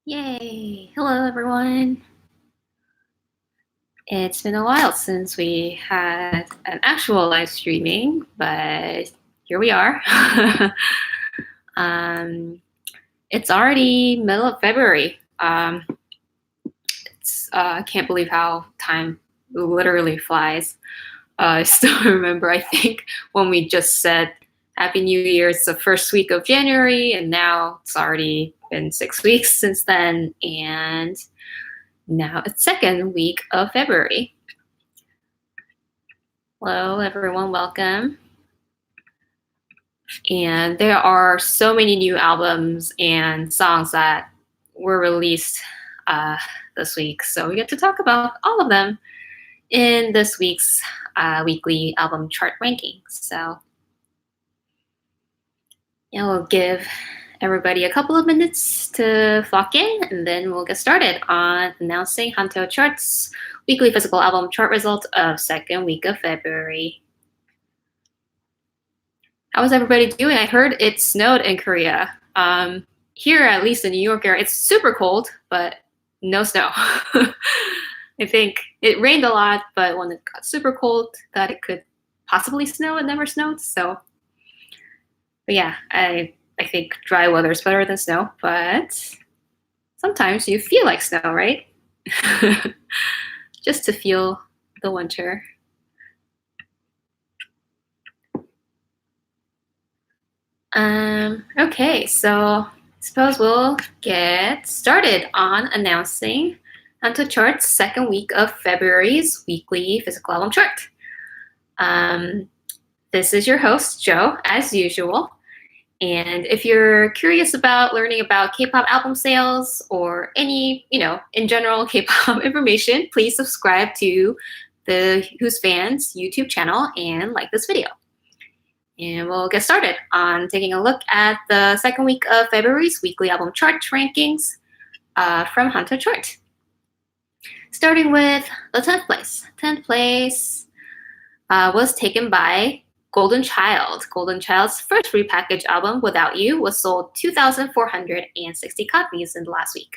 Yay! Hello, everyone. It's been a while since we had an actual live streaming, but here we are. It's already middle of February. I can't believe how time literally flies. I still remember, I think, when we just said Happy New Year, it's the first week of January, and now it's already been 6 weeks since then, and now it's second week of February. Hello, everyone. Welcome. And there are so many new albums and songs that were released this week. So we get to talk about all of them in this week's weekly album chart rankings. So yeah, we'll give everybody a couple of minutes to flock in, and then we'll get started on announcing Hanto Chart's weekly physical album chart results of second week of February. How is everybody doing? I heard it snowed in Korea. Here, at least in New York area, it's super cold, but no snow. I think it rained a lot, but when it got super cold, that it could possibly snow, it never snowed. So, but yeah, I think dry weather is better than snow, but sometimes you feel like snow, right? Just to feel the winter. Okay, so I suppose we'll get started on announcing Hanto Chart's second week of February's weekly physical album chart. This is your host, Joe, as usual. And if you're curious about learning about K-pop album sales or any, in general K-pop information, please subscribe to the Who's Fans YouTube channel and like this video. And we'll get started on taking a look at the second week of February's weekly album chart rankings from Hanto Chart. Starting with the 10th place. 10th place was taken by Golden Child. Golden Child's first repackaged album, Without You, was sold 2,460 copies in the last week.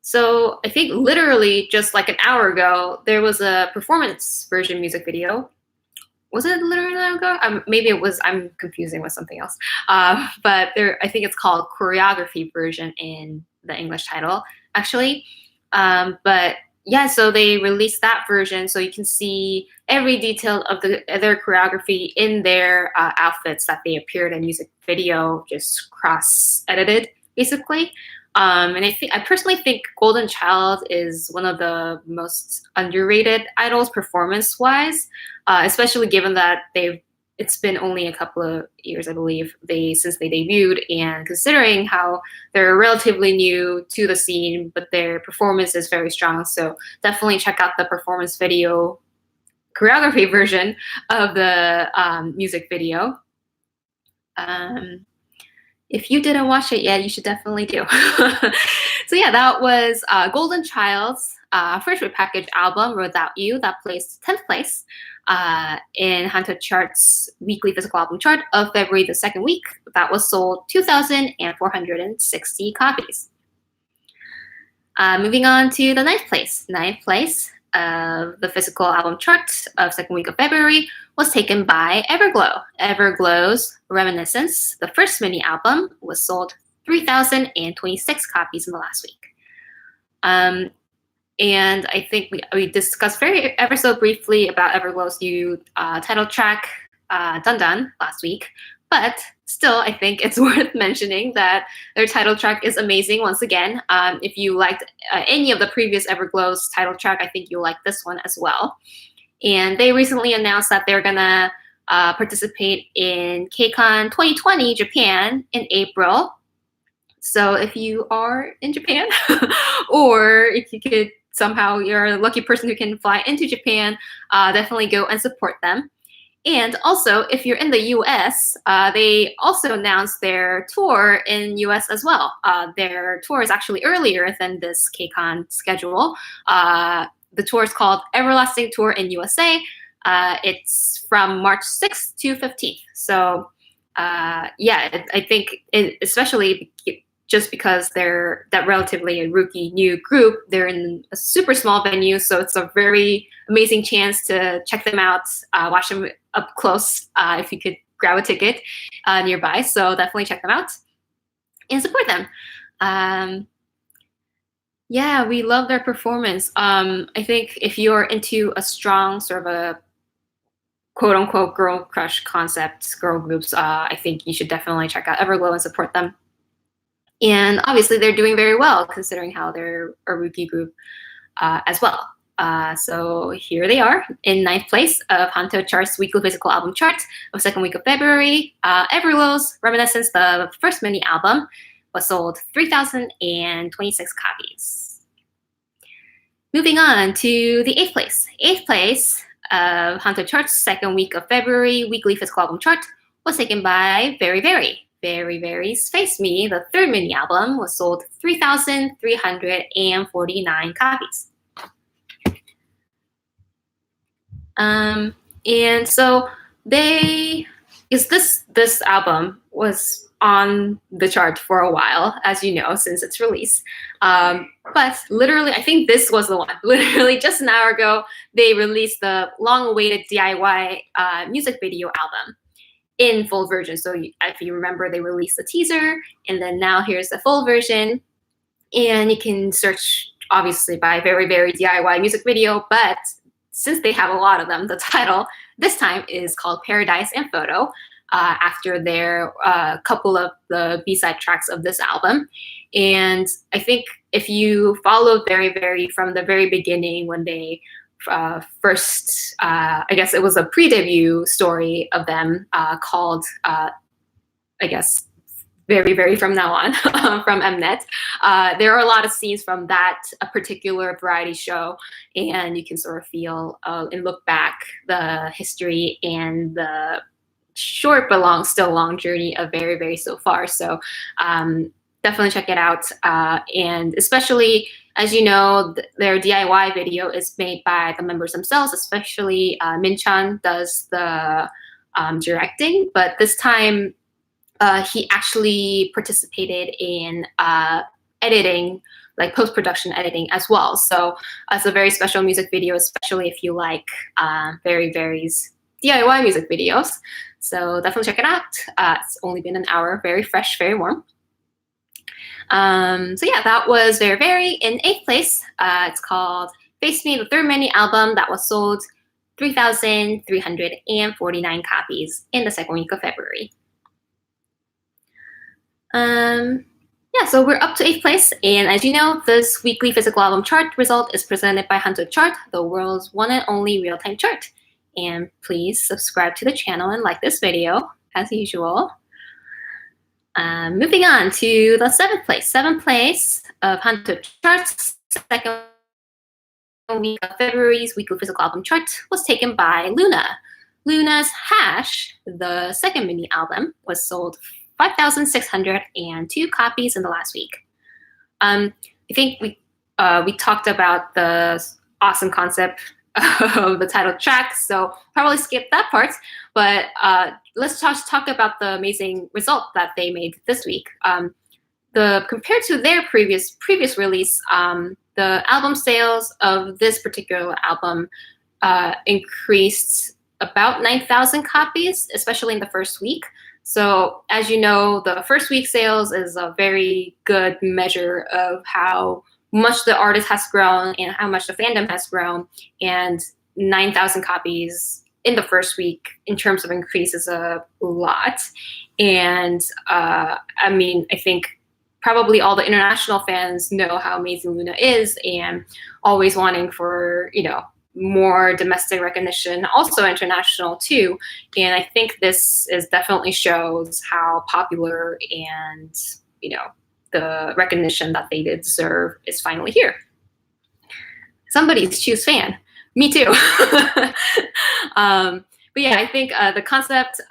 So I think literally just like an hour ago, there was a performance version music video. Was it literally an hour ago? Maybe it was, I'm confusing with something else. But I think it's called choreography version in the English title, actually. But yeah, so they released that version, so you can see every detail of their choreography in their outfits that they appeared in music video, just cross-edited, basically. And I personally think Golden Child is one of the most underrated idols performance-wise, especially given that it's been only a couple of years, I believe, since they debuted, and considering how they're relatively new to the scene, but their performance is very strong. So definitely check out the performance video choreography version of the music video. If you didn't watch it yet, you should definitely do. So yeah, that was Golden Child's first repackaged album, Without You, that placed 10th place in Hanto Chart's weekly physical album chart of February the second week. That was sold 2,460 copies. Moving on to the 9th place. 9th place of the physical album chart of second week of February was taken by Everglow. Everglow's Reminiscence, the first mini album, was sold 3,026 copies in the last week. And I think we discussed ever so briefly about Everglow's new title track, Dun Dun, last week. But still, I think it's worth mentioning that their title track is amazing once again. If you liked any of the previous Everglow's title track, I think you'll like this one as well. And they recently announced that they're going to participate in KCON 2020 Japan in April. So if you are in Japan, or if you could somehow, you're a lucky person who can fly into Japan, definitely go and support them. And also, if you're in the US, they also announced their tour in US as well. Their tour is actually earlier than this KCON schedule. The tour is called Everlasting Tour in USA. It's from March 6th to 15th. So yeah, I think especially just because they're that relatively a rookie new group, they're in a super small venue, so it's a very amazing chance to check them out, watch them up close if you could grab a ticket nearby. So definitely check them out and support them. Yeah, we love their performance. I think if you're into a strong sort of a quote unquote girl crush concept, girl groups, I think you should definitely check out Everglow and support them. And obviously they're doing very well considering how they're a rookie group as well. So here they are in 9th place of Hanto Chart's weekly physical album chart of second week of February. Everglow's Reminiscence, the first mini album, was sold 3,026 copies. Moving on to the 8th place. 8th place of Hanto Chart's second week of February weekly physical album chart was taken by Very Very. Very Very's Face Me, the third mini album, was sold 3,349 copies. And so this album was on the chart for a while, as you know, since its release. But literally, I think this was the one. Literally just an hour ago, they released the long-awaited DIY music video album in full version. So if you remember, they released the teaser, and then now here's the full version. And you can search, obviously, by Very Very DIY music video, but since they have a lot of them, the title this time is called Paradise and Photo, after their couple of the B-side tracks of this album. And I think if you followed Very Very from the very beginning, when they first, I guess it was a pre-debut story of them called, I guess, Very Very From Now On from Mnet. There are a lot of scenes from that particular variety show, and you can sort of feel and look back the history and the short but still long journey of Very Very so far. So definitely check it out. And especially, as you know, their DIY video is made by the members themselves, especially Min-chan does the directing, but this time he actually participated in editing, like post-production editing as well. So it's a very special music video, especially if you like Very Very's DIY music videos. So definitely check it out. It's only been an hour, very fresh, very warm. So yeah, that was Very Very in 8th place. It's called Face Me, the third mini album that was sold 3,349 copies in the second week of February. Yeah, so we're up to 8th place, and as you know, this weekly physical album chart result is presented by Hanto Chart, the world's one and only real-time chart. And please subscribe to the channel and like this video, as usual. Moving on to the 7th place. 7th place of Hanto Chart's second week of February's weekly physical album chart was taken by Luna. Luna's Hash, the second mini album, was sold 5,602 copies in the last week. I think we talked about the awesome concept of the title track, so probably skip that part. But let's talk about the amazing result that they made this week. Compared to their previous release, the album sales of this particular album increased about 9,000 copies, especially in the first week. So as you know, the first week sales is a very good measure of how much the artist has grown and how much the fandom has grown. And 9,000 copies in the first week in terms of increase is a lot. And I mean, I think probably all the international fans know how amazing Luna is and always wanting for, more domestic recognition, also international too. And I think this definitely shows how popular and, the recognition that they deserve is finally here. Somebody's Choose fan. Me too. But yeah, I think the concept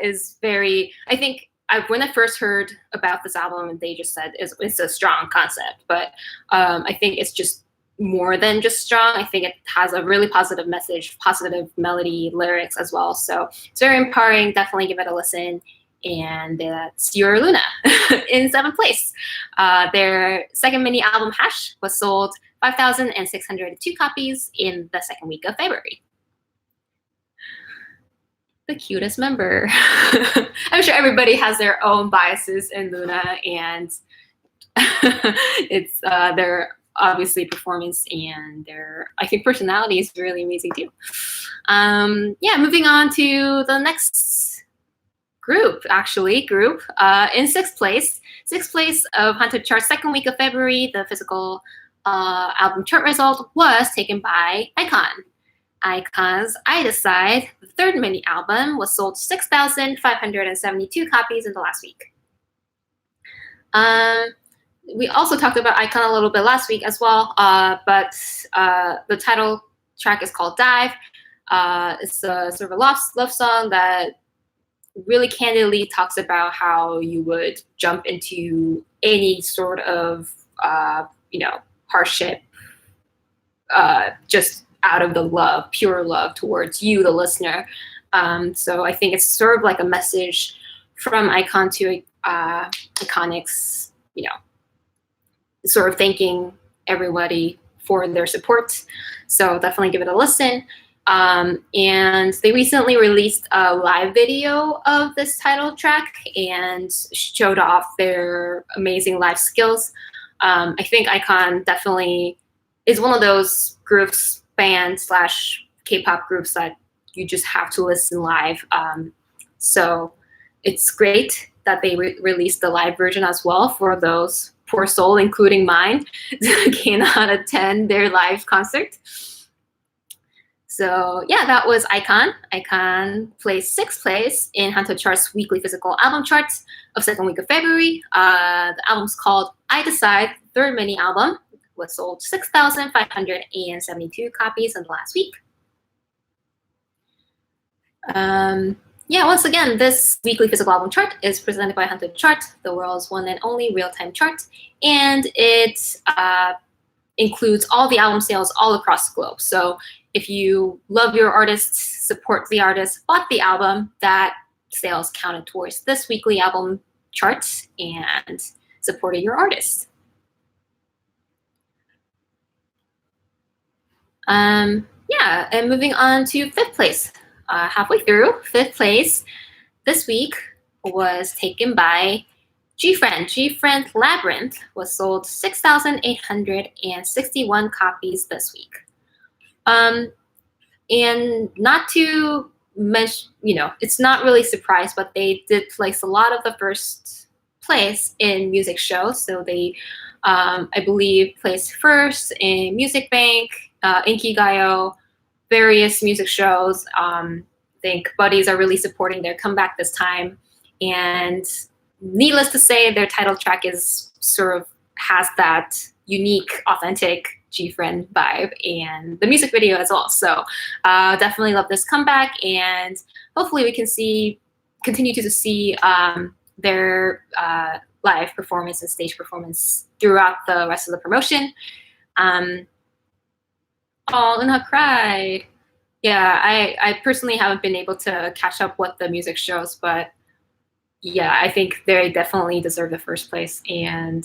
is very, I think when I first heard about this album, they just said it's a strong concept, but I think it's just more than just strong. I think it has a really positive message, positive melody, lyrics as well. So it's very empowering. Definitely give it a listen. and that's Your Luna. In 7th place, their second mini album, Hash, was sold 5,602 copies in the second week of February. The cutest member. I'm sure everybody has their own biases in Luna, and it's their obviously performance and their, I think, personality is really amazing too. Yeah, moving on to the next group, in 6th place. 6th place of Hunter Chart's second week of February, the physical album chart result was taken by IKON. IKON's I Decide, the third mini album, was sold 6,572 copies in the last week. We also talked about IKON a little bit last week as well, but the title track is called Dive. It's a sort of a love song that really candidly talks about how you would jump into any sort of hardship just out of the love, pure love towards you, the listener. So I think it's sort of like a message from IKON to Iconics, sort of thanking everybody for their support. So definitely give it a listen. And they recently released a live video of this title track and showed off their amazing live skills. I think IKON definitely is one of those groups, bands / K-pop groups that you just have to listen live. So it's great that they released the live version as well for those poor soul, including mine, cannot attend their live concert. So yeah, that was IKON. IKON placed 6th place in Hunter Chart's weekly physical album charts of second week of February. The album's called I Decide, third mini album, was sold 6,572 copies in the last week. Yeah, once again, this weekly physical album chart is presented by Hunter Chart, the world's one and only real-time chart, and it includes all the album sales all across the globe. So if you love your artist, support the artist, bought the album, that sales counted towards this weekly album chart and supported your artist. Yeah, and moving on to 5th place. Halfway through, 5th place this week was taken by GFRIEND. GFRIEND Labyrinth was sold 6,861 copies this week. And not to mention, it's not really a surprise, but they did place a lot of the first place in music shows. So they, I believe, placed first in Music Bank, Inkigayo, various music shows. I think Buddies are really supporting their comeback this time. And needless to say, their title track is sort of has that unique, authentic GFRIEND vibe, and the music video as well. So definitely love this comeback, and hopefully we can continue to see their live performance and stage performance throughout the rest of the promotion. Oh, Luna cried. Yeah, I personally haven't been able to catch up with the music shows, but yeah, I think they definitely deserve the first place, and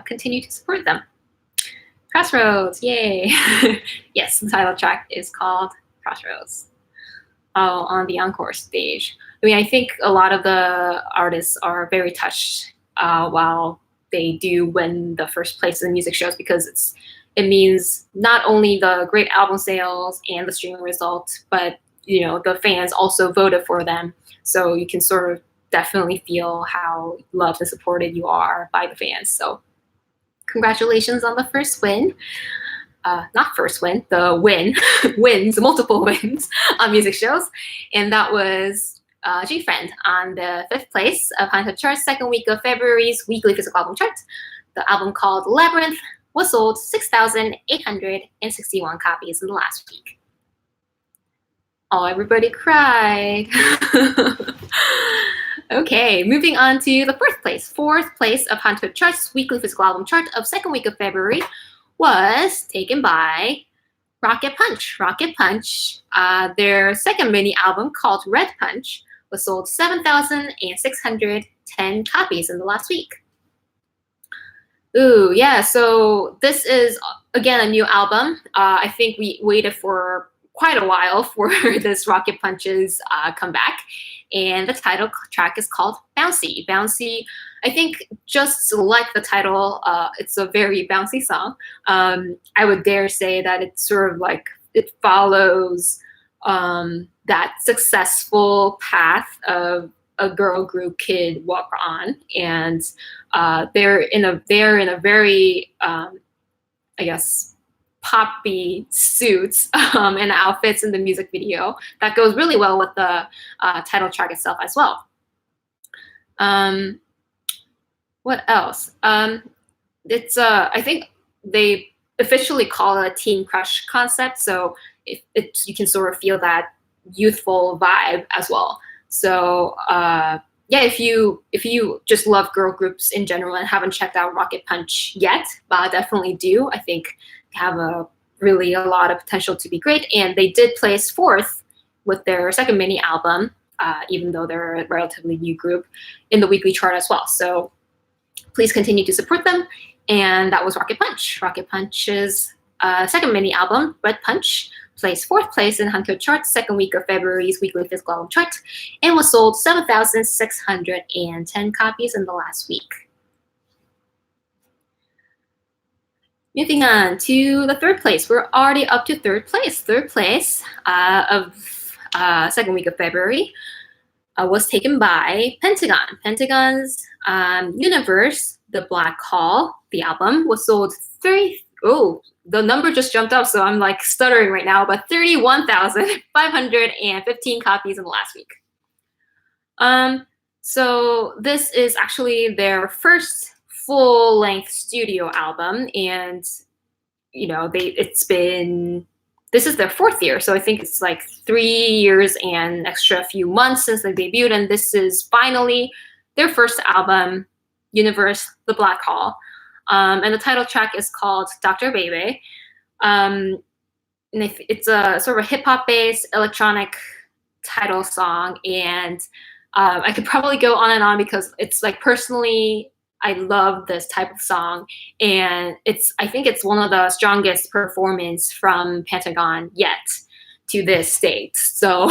continue to support them. Crossroads, yay! Yes, the title track is called Crossroads. Oh, on the encore stage. I mean, I think a lot of the artists are very touched while they do win the first place in the music shows, because it means not only the great album sales and the streaming results, but the fans also voted for them. So you can sort of definitely feel how loved and supported you are by the fans. So congratulations on the first win. Not first win, the win. Wins, multiple wins on music shows. And that was GFRIEND on the 5th place of Hunter Chart's second week of February's weekly physical album chart. The album called Labyrinth was sold 6,861 copies in the last week. Oh, everybody cried. Okay, moving on to the 4th place. 4th place of Hunter Chart's weekly physical album chart of second week of February was taken by Rocket Punch. Rocket Punch, their second mini album called Red Punch, was sold 7,610 copies in the last week. Ooh, yeah, so this is, again, a new album. I think we waited for quite a while for this Rocket Punch's comeback. And the title track is called Bouncy. Bouncy, I think just like the title, it's a very bouncy song. I would dare say that it's sort of like, it follows that successful path of a girl group kid walk on, and they're in a very I guess poppy suits and outfits in the music video that goes really well with the title track itself as well. What else? It's I think they officially call it a teen crush concept, so you can sort of feel that youthful vibe as well. So yeah, if you just love girl groups in general and haven't checked out Rocket Punch yet, definitely do. I think they have a lot of potential to be great, and they did place 4th with their second mini album, even though they're a relatively new group, in the weekly chart as well. So please continue to support them. And that was Rocket Punch. Rocket Punch's second mini album, Red Punch, placed 4th place in Hangul chart, second week of February's weekly physical album chart, and was sold 7,610 copies in the last week. Moving on to the 3rd place. We're already up to 3rd place. 3rd place of second week of February was taken by Pentagon. Pentagon's Universe, the Black Hole, the album, was sold the number just jumped up, so I'm like stuttering right now, but 31,515 copies in the last week. So this is actually their first full-length studio album, and this is their 4th year, so I think it's like 3 years and an extra few months since they debuted, and this is finally their first album, Universe, the Black Hole. And the title track is called Dr. Baby. And it's a sort of a hip-hop based electronic title song, and I could probably go on and on because it's like, personally, I love this type of song, and I think it's one of the strongest performance from Pentagon yet to this date. So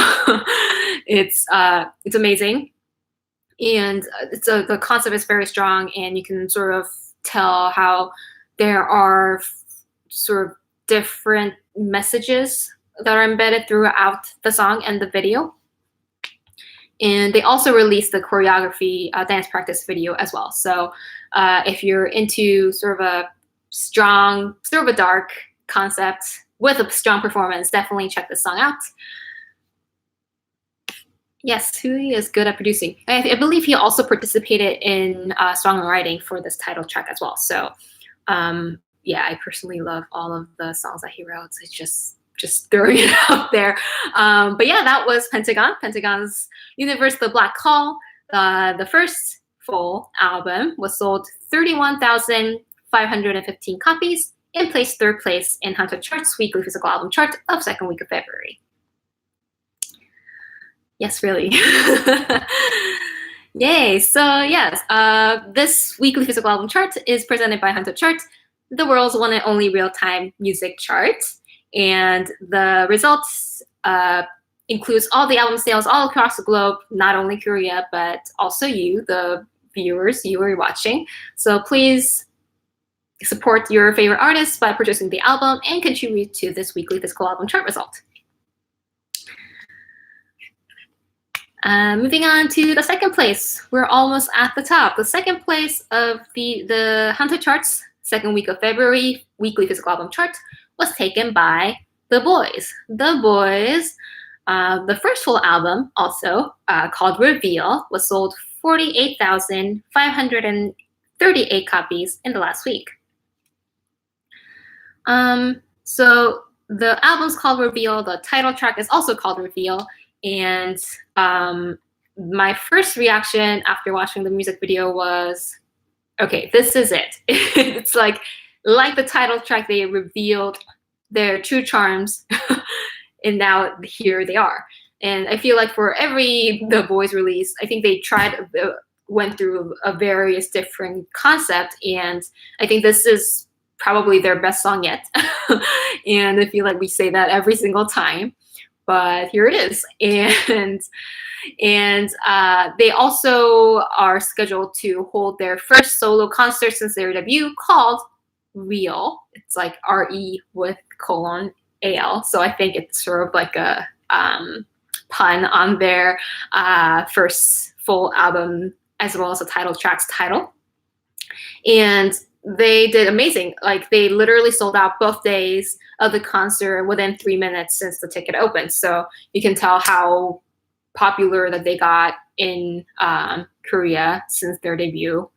it's amazing, and the concept is very strong, and you can sort of tell how there are sort of different messages that are embedded throughout the song and the video. And they also released the choreography dance practice video as well. So if you're into sort of a strong, sort of a dark concept with a strong performance, definitely check this song out. Yes, Hui is good at producing. I believe he also participated in songwriting for this title track as well. So yeah, I personally love all of the songs that he wrote. So it's just throwing it out there. But yeah, that was Pentagon. Pentagon's Universe, the Black Hole. The first full album was sold 31,515 copies and placed 3rd place in Hangul Chart's weekly physical album chart of second week of February. Yes, really. Yay. So yes, this weekly physical album chart is presented by Hangul Chart, the world's one and only real-time music chart. And the results includes all the album sales all across the globe, not only Korea, but also you, the viewers, you are watching. So please support your favorite artists by purchasing the album and contribute to this weekly physical album chart result. Moving on to the 2nd place. We're almost at the top. The 2nd place of the Hangul Chart's second week of February weekly physical album chart was taken by The Boys. The Boys, the first full album, also called Reveal, was sold 48,538 copies in the last week. So the album's called Reveal. The title track is also called Reveal. And my first reaction after watching the music video was, okay, this is it. It's like the title track, they revealed their true charms, and now here they are. And I feel like for every The Boys release, I think they went through a various different concept, and I think this is probably their best song yet. And I feel like we say that every single time, but here it is. And they also are scheduled to hold their first solo concert since their debut, called Real. It's like RE with colon AL. So I think it's sort of like a pun on their first full album, as well as the title track's title. And they did amazing. Like, they literally sold out both days of the concert within 3 minutes since the ticket opened. So you can tell how popular that they got in Korea since their debut.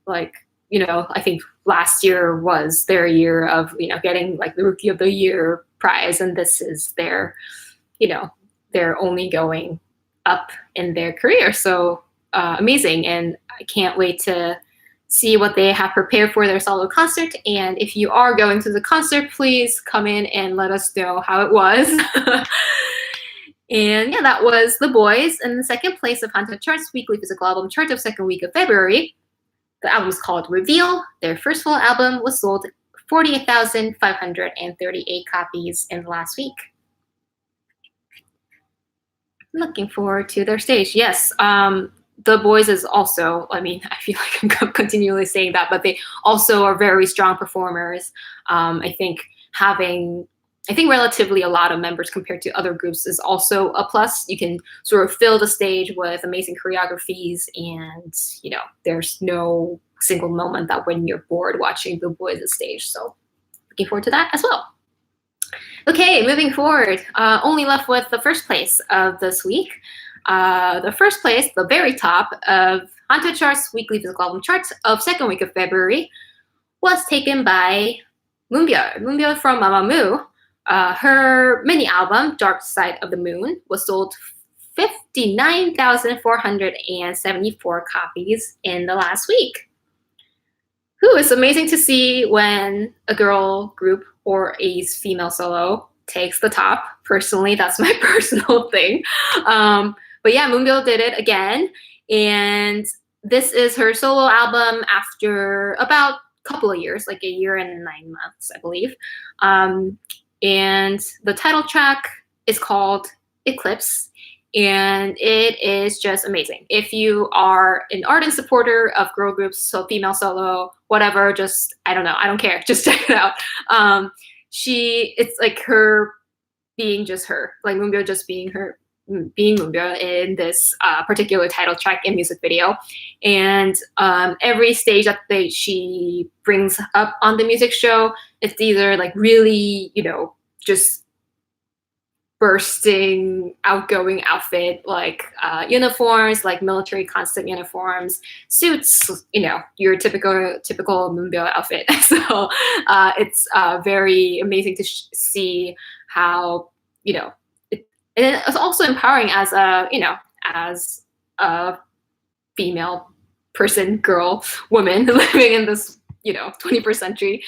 Like, I think last year was their year of, getting like the Rookie of the Year prize, and this is their, they're only going up in their career. So amazing, and I can't wait to see what they have prepared for their solo concert. And if you are going to the concert, please come in and let us know how it was. And yeah, that was The Boys. In the second place of Hanja Chart's weekly physical album chart of second week of February, the album is called Reveal. Their first full album was sold 48,538 copies in the last week. Looking forward to their stage. Yes, The Boys is also, I feel like I'm continually saying that, but they also are very strong performers. I think having relatively a lot of members compared to other groups is also a plus. You can sort of fill the stage with amazing choreographies, and there's no single moment that when you're bored watching The Boys' stage. So looking forward to that as well. Okay, moving forward, only left with the first place of this week. The first place, the very top of Hanja Chart's weekly physical album charts of second week of February, was taken by Moonbyo. Moonbyo from Mamamoo. Her mini album, Dark Side of the Moon, was sold 59,474 copies in the last week. It's amazing to see when a girl group or a female solo takes the top. Personally, that's my personal thing. But yeah, Moonbyo did it again. And this is her solo album after about a couple of years, like a year and 9 months, I believe. And the title track is called Eclipse, and it is just amazing. If you are an ardent supporter of girl groups, so female solo, whatever, just, I don't know, I don't care, just check it out. It's like her being just her, like Moonbyo just being her, being Moonbyo in this particular title track and music video. And every stage that she brings up on the music show, it's either like really, just bursting, outgoing outfit, like uniforms, like military constant uniforms, suits, your typical Moonbyo outfit. So it's very amazing to see how, and it's also empowering as a female person, girl, woman living in this, 21st century.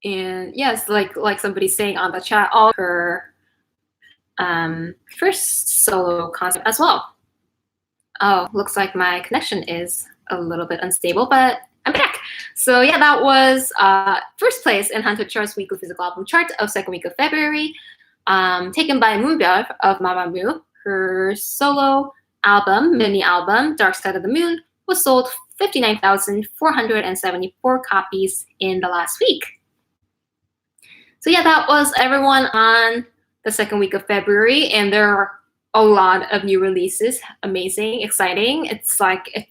And yes, like somebody's saying on the chat, all her first solo concert as well. Oh, looks like my connection is a little bit unstable, but I'm back. So yeah, that was first place in Hanja Chart's weekly physical album chart of second week of February, taken by Moonbyo of Mamamoo. Her solo album, mini album, Dark Side of the Moon, was sold 59,474 copies in the last week. So yeah, that was everyone on the second week of February, and there are a lot of new releases. Amazing, exciting. It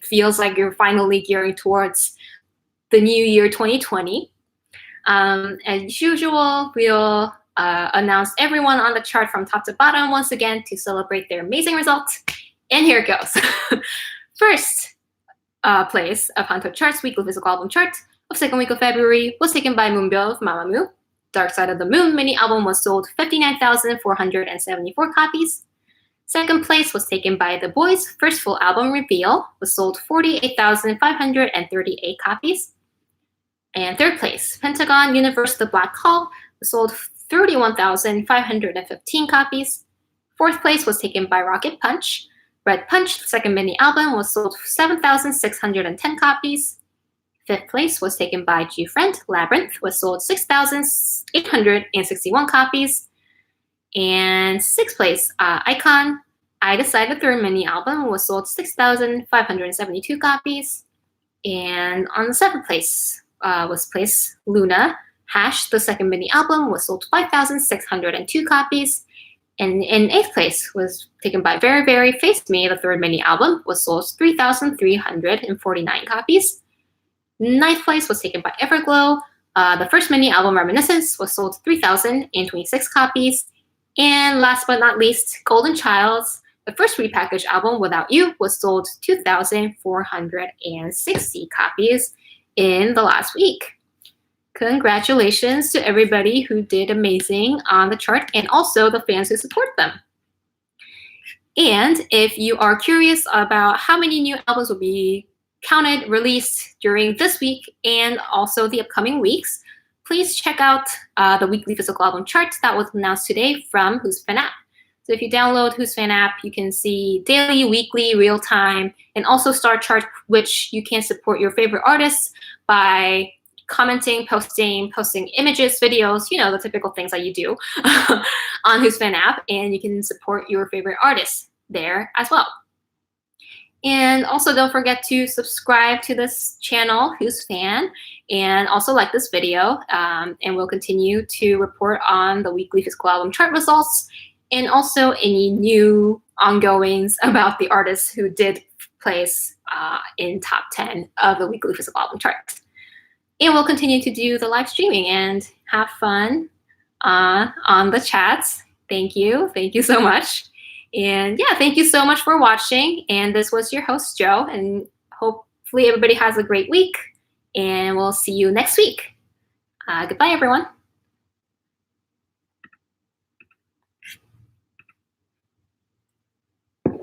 feels like you're finally gearing towards the new year 2020. As usual, we'll announce everyone on the chart from top to bottom once again to celebrate their amazing results. And here it goes. First place of Hanja Chart's weekly physical album chart of second week of February was taken by Moonbyo of Mamamoo. Dark Side of the Moon mini album was sold 59,474 copies. Second place was taken by The Boys' first full album, Reveal, was sold 48,538 copies. And third place, Pentagon Universe The Black Hole, was sold 31,515 copies. Fourth place was taken by Rocket Punch. Red Punch, the second mini album, was sold 7,610 copies. Fifth place was taken by GFRIEND. Labyrinth was sold 6,861 copies. And sixth place, IKON. I Decide, the third mini album, was sold 6,572 copies. And on the seventh place was placed Luna. Hash, the second mini album, was sold 5,602 copies. And in eighth place was taken by Very Very Face Me, the third mini album, was sold 3,349 copies. Ninth place was taken by Everglow. The first mini album, Reminiscence, was sold 3,026 copies. And last but not least, Golden Child's, the first repackaged album, Without You, was sold 2,460 copies in the last week. Congratulations to everybody who did amazing on the chart and also the fans who support them. And if you are curious about how many new albums will be counted, released during this week and also the upcoming weeks, please check out the weekly physical album chart that was announced today from WhosFan app. So if you download WhosFan app, you can see daily, weekly, real-time, and also star chart, which you can support your favorite artists by commenting, posting images, videos, you know, the typical things that you do on WhosFan app, and you can support your favorite artists there as well. And also don't forget to subscribe to this channel, WhosFan, and also like this video, and we'll continue to report on the weekly physical album chart results and also any new ongoings about the artists who did place in top 10 of the weekly physical album chart. And we'll continue to do the live streaming and have fun on the chats. Thank you so much. And yeah, thank you so much for watching. And this was your host, Joe. And hopefully everybody has a great week. And we'll see you next week. Goodbye, everyone.